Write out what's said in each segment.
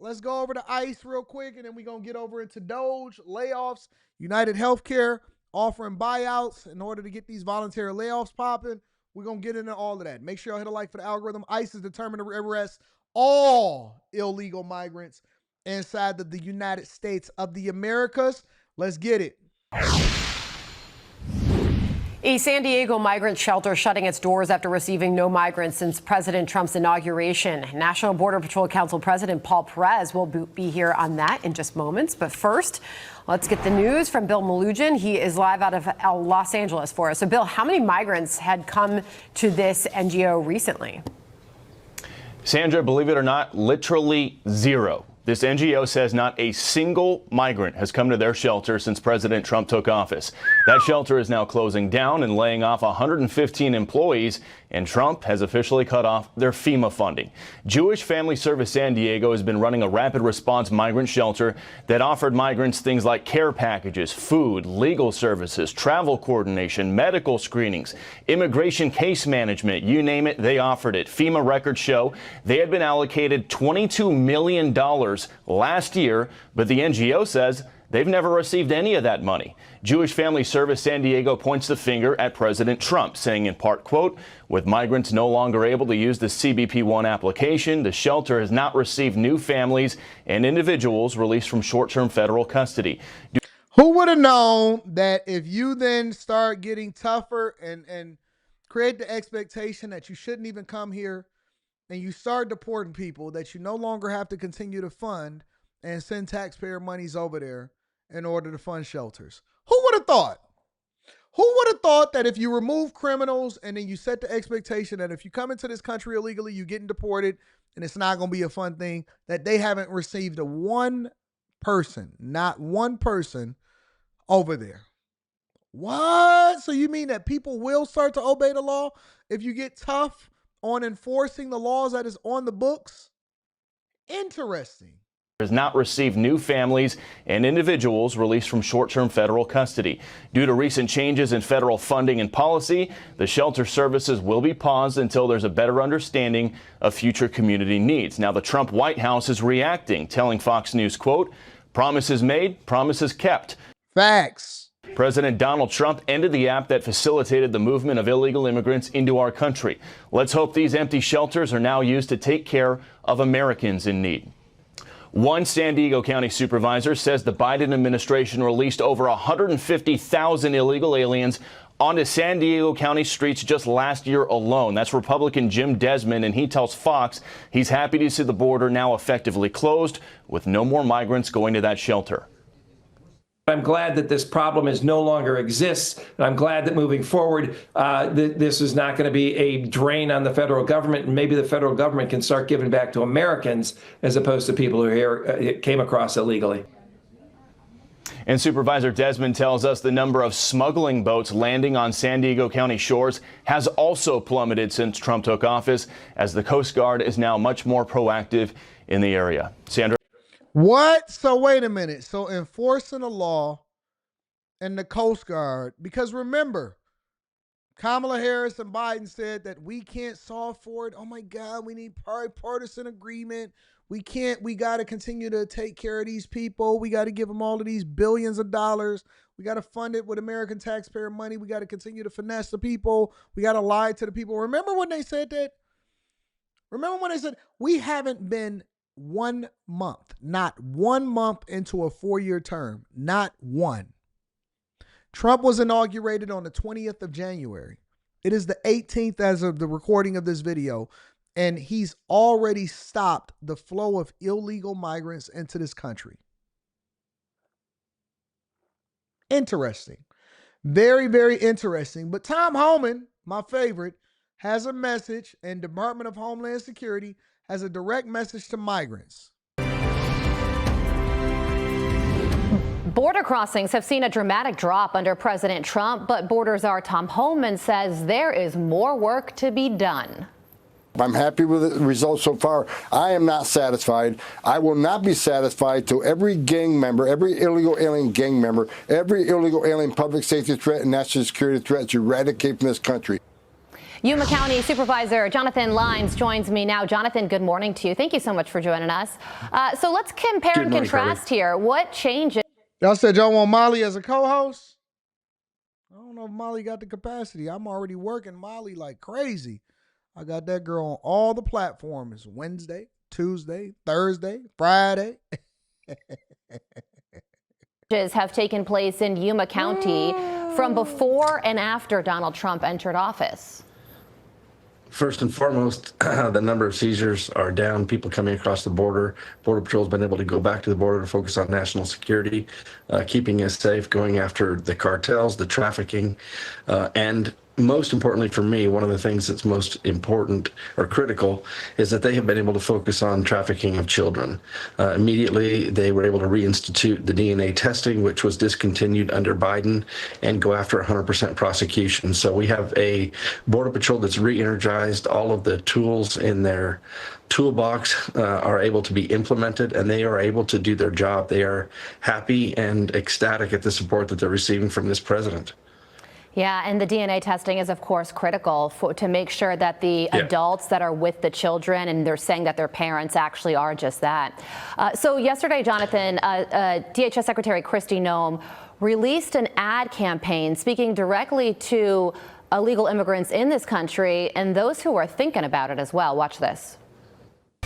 Let's go over to ICE real quick, and then we're going to get over into Doge, layoffs, United Healthcare offering buyouts in order to get these voluntary layoffs popping. We're going to get into all of that. Make sure y'all hit a like for the algorithm. ICE is determined to arrest all illegal migrants inside of the United States of the Americas. Let's get it. A San Diego migrant shelter shutting its doors after receiving no migrants since President Trump's inauguration. National Border Patrol Council President Paul Perez will be here on that in just moments. But first, let's get the news from Bill Malugin. He is live out of Los Angeles for us. So, Bill, how many migrants had come to this NGO recently? Sandra, believe it or not, literally zero. This NGO says not a single migrant has come to their shelter since President Trump took office. That shelter is now closing down and laying off 115 employees, and Trump has officially cut off their FEMA funding. Jewish Family Service San Diego has been running a rapid response migrant shelter that offered migrants things like care packages, food, legal services, travel coordination, medical screenings, immigration case management, you name it, they offered it. FEMA records show they had been allocated $22 million last year, but the NGO says they've never received any of that money. Jewish Family Service San Diego points the finger at President Trump, saying in part, quote, with migrants no longer able to use the CBP-1 application, the shelter has not received new families and individuals released from short-term federal custody. Who would have known that if you then start getting tougher and create the expectation that you shouldn't even come here, and you start deporting people, that you no longer have to continue to fund and send taxpayer monies over there in order to fund shelters? Who would have thought? Who would have thought that if you remove criminals and then you set the expectation that if you come into this country illegally, you're getting deported and it's not going to be a fun thing, that they haven't received one person, not one person over there? What? So you mean that people will start to obey the law if you get tough on enforcing the laws that is on the books? Interesting. Has not received new families and individuals released from short-term federal custody. Due to recent changes in federal funding and policy, the shelter services will be paused until there's a better understanding of future community needs. Now, the Trump White House is reacting, telling Fox News, quote, promises made, promises kept. Facts. President Donald Trump ended the app that facilitated the movement of illegal immigrants into our country. Let's hope these empty shelters are now used to take care of Americans in need. One San Diego County supervisor says the Biden administration released over 150,000 illegal aliens onto San Diego County streets just last year alone. That's Republican Jim Desmond, and he tells Fox he's happy to see the border now effectively closed with no more migrants going to that shelter. I'm glad that this problem no longer exists. And I'm glad that moving forward, this is not going to be a drain on the federal government. And maybe the federal government can start giving back to Americans as opposed to people who came across illegally. And Supervisor Desmond tells us the number of smuggling boats landing on San Diego County shores has also plummeted since Trump took office, as the Coast Guard is now much more proactive in the area. Sandra? What? So wait a minute. So enforcing the law and the Coast Guard, because remember, Kamala Harris and Biden said that we can't solve for it. Oh my God, we need bipartisan agreement. We got to continue to take care of these people. We got to give them all of these billions of dollars. We got to fund it with American taxpayer money. We got to continue to finesse the people. We got to lie to the people. Remember when they said that? Remember when they said, we haven't been 1 month, not 1 month into a 4-year term, not one. Trump was inaugurated on the 20th of January. It is the 18th as of the recording of this video, and he's already stopped the flow of illegal migrants into this country. Interesting. Very, very interesting. But Tom Homan, my favorite, has a message, and Department of Homeland Security has a direct message to migrants. Border crossings have seen a dramatic drop under President Trump, but border czar Tom Homan says there is more work to be done. I'm happy with the results so far. I am not satisfied. I will not be satisfied till every gang member, every illegal alien gang member, every illegal alien public safety threat and national security threat is eradicated from this country. Yuma County Supervisor Jonathan Lines joins me now. Jonathan, good morning to you. Thank you so much for joining us. So let's compare and contrast here. What changes? Y'all said y'all want Molly as a co-host? I don't know if Molly got the capacity. I'm already working Molly like crazy. I got that girl on all the platforms: Wednesday, Tuesday, Thursday, Friday. Have taken place in Yuma County from before and after Donald Trump entered office. First and foremost, the number of seizures are down. People coming across the border. Border Patrol has been able to go back to the border to focus on national security, keeping us safe, going after the cartels, the trafficking, and most importantly for me, one of the things that's most important or critical is that they have been able to focus on trafficking of children. Immediately, they were able to reinstitute the DNA testing, which was discontinued under Biden, and go after 100% prosecution. So we have a Border Patrol that's re-energized. All of the tools in their toolbox are able to be implemented, and they are able to do their job. They are happy and ecstatic at the support that they're receiving from this president. Yeah, and the DNA testing is, of course, critical to make sure that the adults that are with the children, and they're saying that their parents actually are just that. So yesterday, Jonathan, DHS Secretary Kristi Noem released an ad campaign speaking directly to illegal immigrants in this country and those who are thinking about it as well. Watch this.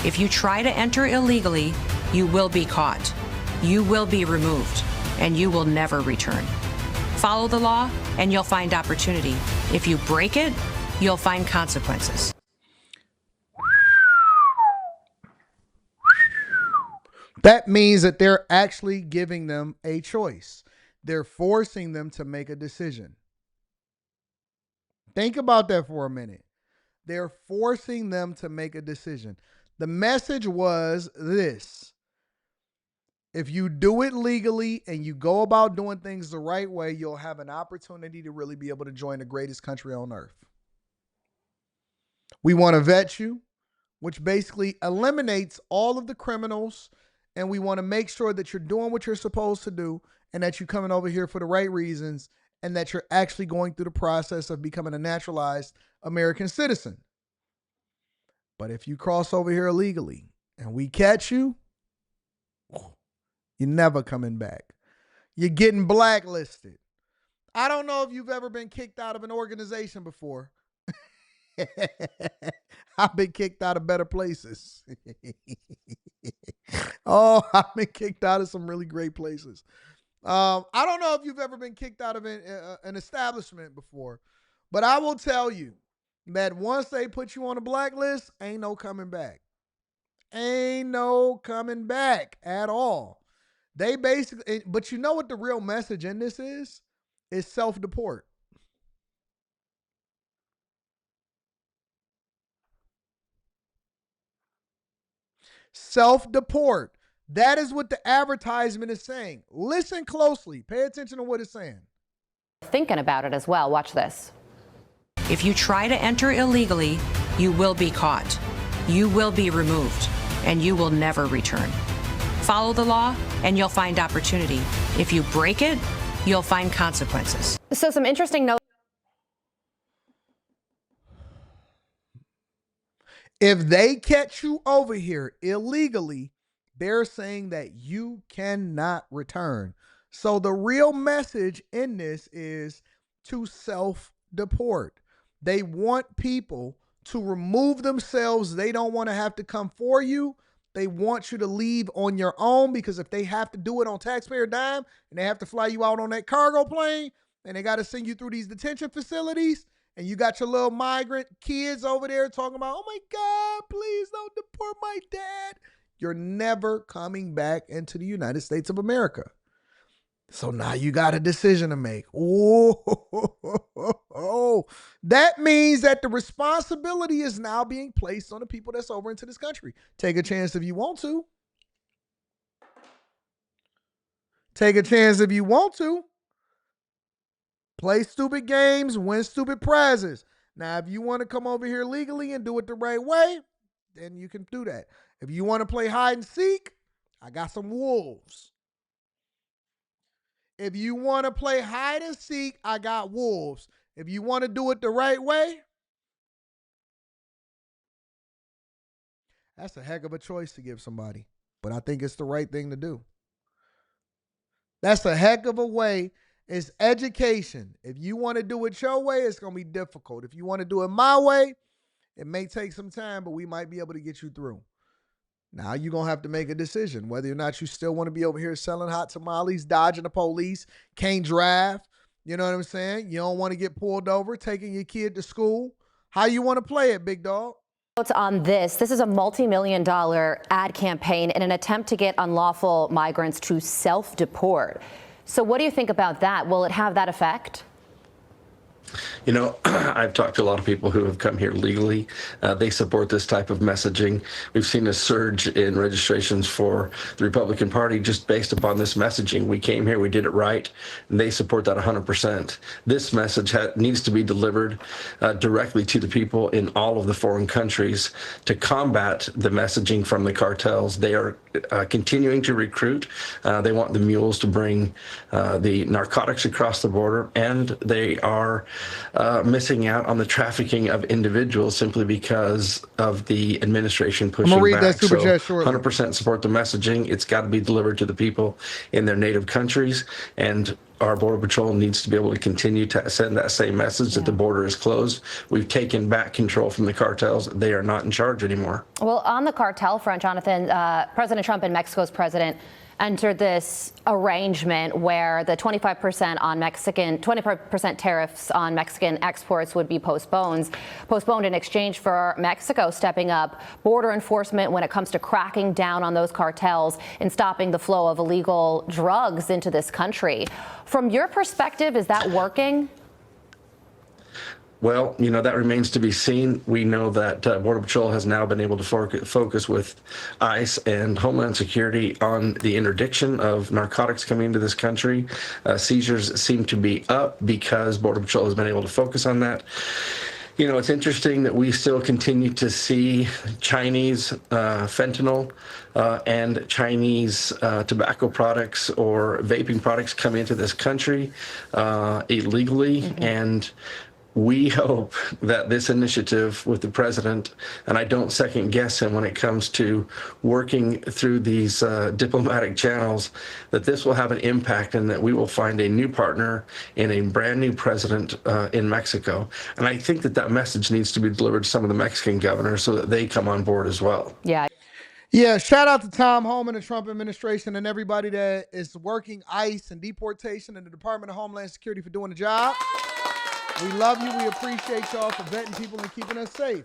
If you try to enter illegally, you will be caught. You will be removed, and you will never return. Follow the law, and you'll find opportunity. If you break it, you'll find consequences. That means that they're actually giving them a choice. They're forcing them to make a decision. Think about that for a minute. They're forcing them to make a decision. The message was this: if you do it legally and you go about doing things the right way, you'll have an opportunity to really be able to join the greatest country on earth. We want to vet you, which basically eliminates all of the criminals, and we want to make sure that you're doing what you're supposed to do and that you're coming over here for the right reasons and that you're actually going through the process of becoming a naturalized American citizen. But if you cross over here illegally and we catch you, you're never coming back. You're getting blacklisted. I don't know if you've ever been kicked out of an organization before. I've been kicked out of better places. Oh, I've been kicked out of some really great places. I don't know if you've ever been kicked out of an establishment before, but I will tell you that once they put you on a blacklist, ain't no coming back. Ain't no coming back at all. They basically, but you know what the real message in this is? It's self-deport. Self-deport. That is what the advertisement is saying. Listen closely. Pay attention to what it's saying. Thinking about it as well. Watch this. If you try to enter illegally, you will be caught. You will be removed, and you will never return. Follow the law, and you'll find opportunity. If you break it, you'll find consequences. So some interesting notes. If they catch you over here illegally, they're saying that you cannot return. So the real message in this is to self-deport. They want people to remove themselves. They don't want to have to come for you. They want you to leave on your own, because if they have to do it on taxpayer dime and they have to fly you out on that cargo plane and they got to send you through these detention facilities, and you got your little migrant kids over there talking about, oh my God, please don't deport my dad, you're never coming back into the United States of America. So now you got a decision to make. Oh, that means that the responsibility is now being placed on the people that's over into this country. Take a chance if you want to. Take a chance if you want to. Play stupid games, win stupid prizes. Now, if you want to come over here legally and do it the right way, then you can do that. If you want to play hide and seek, I got some wolves. If you want to play hide and seek, I got wolves. If you want to do it the right way, That's a heck of a choice to give somebody. But I think it's the right thing to do. That's a heck of a way. It's education. If you want to do it your way, it's going to be difficult. If you want to do it my way, it may take some time, but we might be able to get you through. Now you're going to have to make a decision whether or not you still want to be over here selling hot tamales, dodging the police, can't drive. You know what I'm saying? You don't want to get pulled over, taking your kid to school. How you want to play it, big dog? On this is a multi-million-dollar ad campaign in an attempt to get unlawful migrants to self-deport. So what do you think about that? Will it have that effect? You know, I've talked to a lot of people who have come here legally. They support this type of messaging. We've seen a surge in registrations for the Republican Party just based upon this messaging. We came here, we did it right, and they support that 100%. This message needs to be delivered directly to the people in all of the foreign countries to combat the messaging from the cartels. They are continuing to recruit. They want the mules to bring the narcotics across the border, and they are missing out on the trafficking of individuals simply because of the administration pushing back. That super chat shortly. 100% support the messaging. It's got to be delivered to the people in their native countries, and our Border Patrol needs to be able to continue to send that same message that the border is closed. We've taken back control from the cartels. They are not in charge anymore. Well, on the cartel front, Jonathan, President Trump and Mexico's president entered this arrangement where the 25% tariffs on Mexican exports would be postponed in exchange for Mexico stepping up border enforcement when it comes to cracking down on those cartels and stopping the flow of illegal drugs into this country. From your perspective, is that working? Well, you know, that remains to be seen. We know that Border Patrol has now been able to focus with ICE and Homeland Security on the interdiction of narcotics coming into this country. Seizures seem to be up because Border Patrol has been able to focus on that. You know, it's interesting that we still continue to see Chinese fentanyl and Chinese tobacco products or vaping products come into this country illegally. Mm-hmm. And we hope that this initiative with the president, and I don't second guess him when it comes to working through these diplomatic channels, that this will have an impact and that we will find a new partner in a brand new president in Mexico. And I think that that message needs to be delivered to some of the Mexican governors so that they come on board as well. Yeah. Yeah, shout out to Tom Homan, the Trump administration, and everybody that is working ICE and deportation and the Department of Homeland Security for doing the job. We love you. We appreciate y'all for vetting people and keeping us safe.